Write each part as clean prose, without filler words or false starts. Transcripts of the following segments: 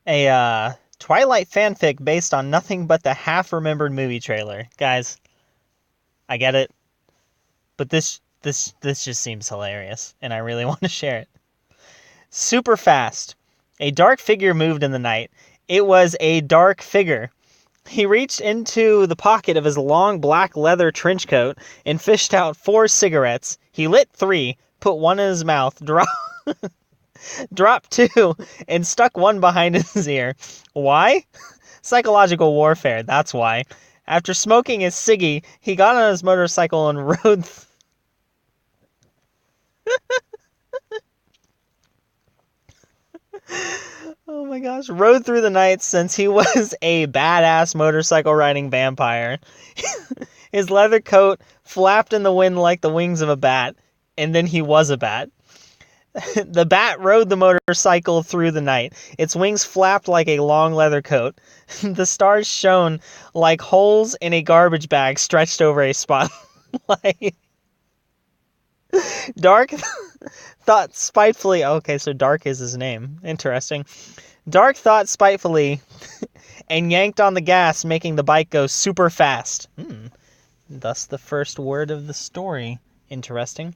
A Twilight fanfic based on nothing but the half-remembered movie trailer. Guys, I get it, but this just seems hilarious, and I really want to share it. Super fast. A dark figure moved in the night. It was a dark figure. He reached into the pocket of his long black leather trench coat and fished out 4 cigarettes. He lit 3, put 1 in his mouth, dropped 2, and stuck 1 behind his ear. Why? Psychological warfare, that's why. After smoking his ciggy, he got on his motorcycle and rode... Oh my gosh. Rode through the night since he was a badass motorcycle riding vampire. His leather coat flapped in the wind like the wings of a bat, and then he was a bat. The bat rode the motorcycle through the night. Its wings flapped like a long leather coat. The stars shone like holes in a garbage bag stretched over a spotlight. Dark thought spitefully... Okay, so Dark is his name. Interesting. Dark thought spitefully and yanked on the gas, making the bike go super fast. Thus the first word of the story. Interesting.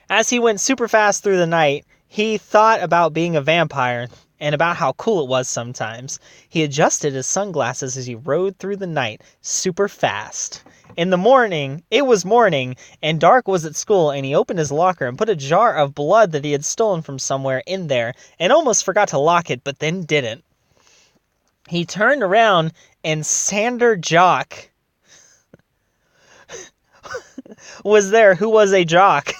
As he went super fast through the night, he thought about being a vampire and about how cool it was sometimes. He adjusted his sunglasses as he rode through the night super fast. In the morning, it was morning, and Dark was at school, and he opened his locker and put a jar of blood that he had stolen from somewhere in there and almost forgot to lock it, but then didn't. He turned around, and Sander Jock was there, who was a jock.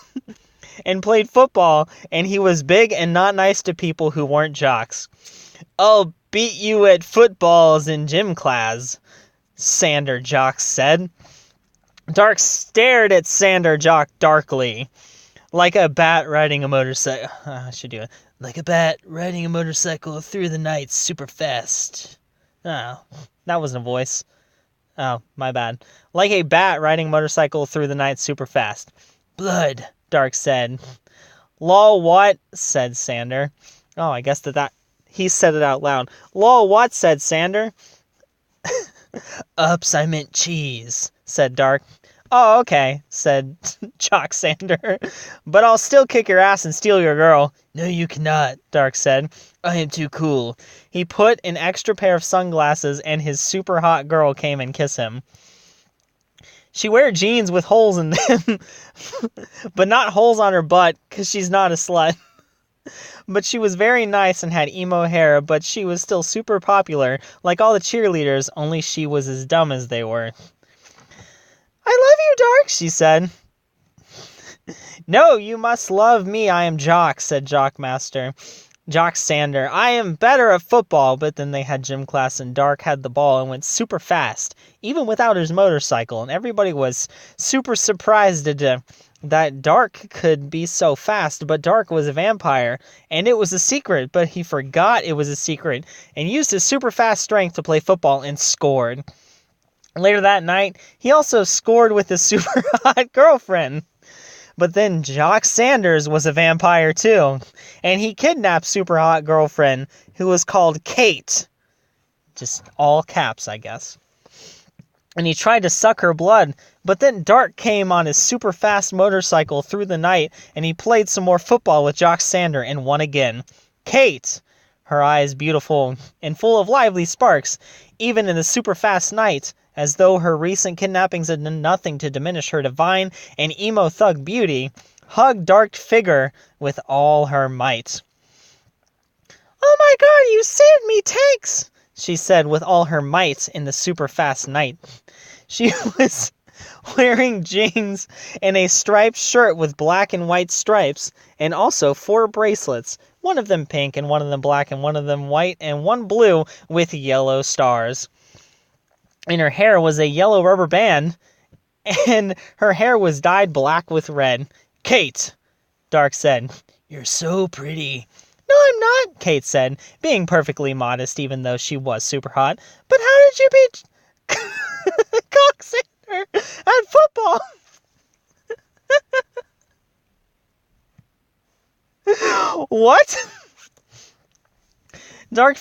And played football, and he was big and not nice to people who weren't jocks. "I'll beat you at footballs in gym class," Sander Jock said. Dark stared at Sander Jock darkly. Like a bat riding a motorcycle... I should do it. Like a bat riding a motorcycle through the night super fast. Oh, that wasn't a voice. Oh, my bad. Like a bat riding a motorcycle through the night super fast. "Blood," Dark said. "Lol, what?" said Sander. Oh, I guess that he said it out loud. "Lol, what?" said Sander. "Ups, I meant cheese," said Dark. "Oh, okay," said Jock Sander. "But I'll still kick your ass and steal your girl." "No, you cannot," Dark said. "I am too cool." He put an extra pair of sunglasses, and his super hot girl came and kissed him. She wear jeans with holes in them, but not holes on her butt, because she's not a slut. But she was very nice and had emo hair, but she was still super popular, like all the cheerleaders, only she was as dumb as they were. "I love you, Dark," she said. "No, you must love me, I am Jock," said Jock Sander. "I am better at football," but then they had gym class and Dark had the ball and went super fast, even without his motorcycle, and everybody was super surprised that Dark could be so fast, but Dark was a vampire, and it was a secret, but he forgot it was a secret, and used his super fast strength to play football and scored. Later that night, he also scored with his super hot girlfriend. But then Jock Sanders was a vampire too, and he kidnapped super hot girlfriend, who was called Kate. Just all caps, I guess. And he tried to suck her blood, but then Dark came on his super fast motorcycle through the night, and he played some more football with Jock Sander and won again. Kate! Her eyes beautiful and full of lively sparks, even in the super fast night, as though her recent kidnappings had done nothing to diminish her divine and emo thug beauty, hugged Dark figure with all her might. "Oh my god, you saved me, thanks!" she said with all her might in the super fast night. She was wearing jeans and a striped shirt with black and white stripes, and also 4 bracelets, one of them pink and one of them black and one of them white and one blue with yellow stars. In her hair was a yellow rubber band, and her hair was dyed black with red. "Kate," Dark said. "You're so pretty." "No, I'm not," Kate said, being perfectly modest even though she was super hot. "But how did you beat Coxander at football?" "What?" Dark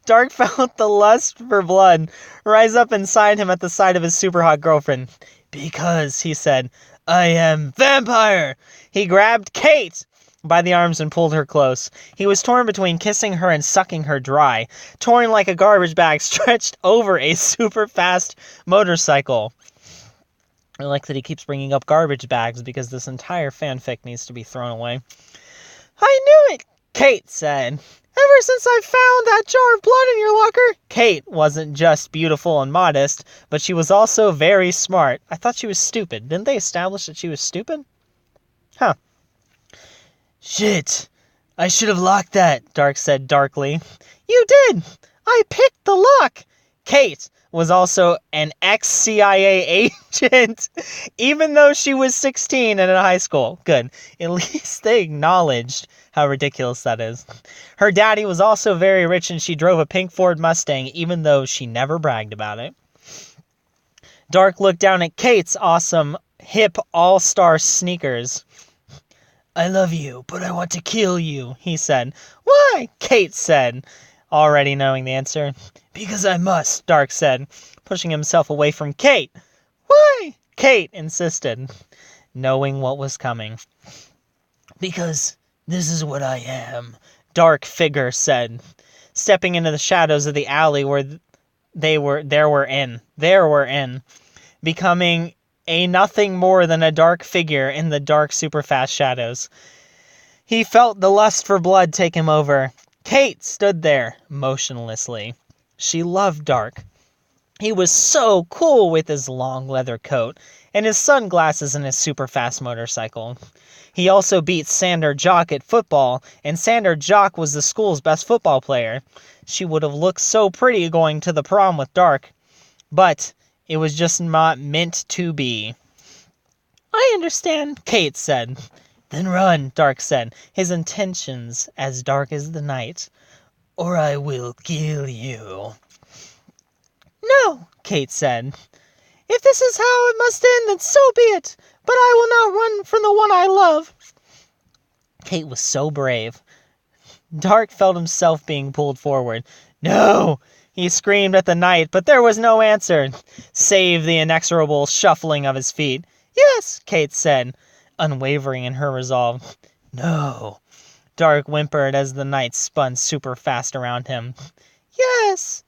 Dark felt the lust for blood rise up inside him at the sight of his super hot girlfriend. Because, he said, I am vampire. He grabbed Kate by the arms and pulled her close. He was torn between kissing her and sucking her dry, torn like a garbage bag stretched over a super fast motorcycle. I like that he keeps bringing up garbage bags because this entire fanfic needs to be thrown away. I knew it, Kate said. Ever since I found that jar of blood in your locker. Kate wasn't just beautiful and modest, but she was also very smart. I thought she was stupid. Didn't they establish that she was stupid? Huh. Shit. I should have locked that, Dark said darkly. You did. I picked the lock. Kate was also an ex-CIA agent, even though she was 16 and in high school. Good. At least they acknowledged how ridiculous that is. Her daddy was also very rich and she drove a pink Ford Mustang, even though she never bragged about it. Dark looked down at Kate's awesome, hip, all-star sneakers. I love you, but I want to kill you, he said. Why? Kate said, already knowing the answer. Because I must, Dark said, pushing himself away from Kate. Why? Kate insisted, knowing what was coming. Because this is what I am, Dark figure said, stepping into the shadows of the alley where they were in, becoming a nothing more than a dark figure in the dark super fast shadows. He felt the lust for blood take him over. Kate stood there, motionlessly. She loved Dark. He was so cool with his long leather coat, and his sunglasses and his super fast motorcycle. He also beat Sander Jock at football, and Sander Jock was the school's best football player. She would have looked so pretty going to the prom with Dark. But it was just not meant to be. I understand, Kate said. Then run, Dark said, his intentions as dark as the night. Or I will kill you. No, Kate said. If this is how it must end, then so be it. But I will not run from the one I love. Kate was so brave. Dark felt himself being pulled forward. No! He screamed at the night, but there was no answer, save the inexorable shuffling of his feet. Yes, Kate said, unwavering in her resolve. No. Dark whimpered as the night spun super fast around him. Yes.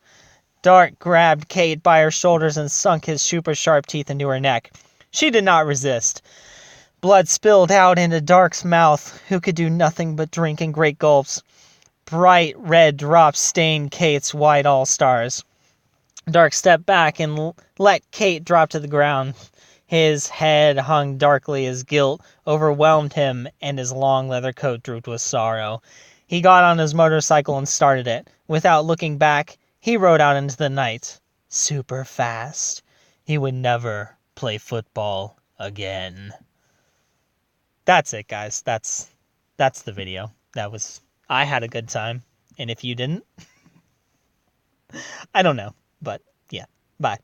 Dark grabbed Kate by her shoulders and sunk his super sharp teeth into her neck. She did not resist. Blood spilled out into Dark's mouth, who could do nothing but drink in great gulps. Bright red drops stained Kate's white all-stars. Dark stepped back and let Kate drop to the ground. His head hung darkly as guilt overwhelmed him and his long leather coat drooped with sorrow. He got on his motorcycle and started it. Without looking back, he rode out into the night. Super fast. He would never play football again. That's it, guys. That's the video. I had a good time. And if you didn't, I don't know. But yeah, bye.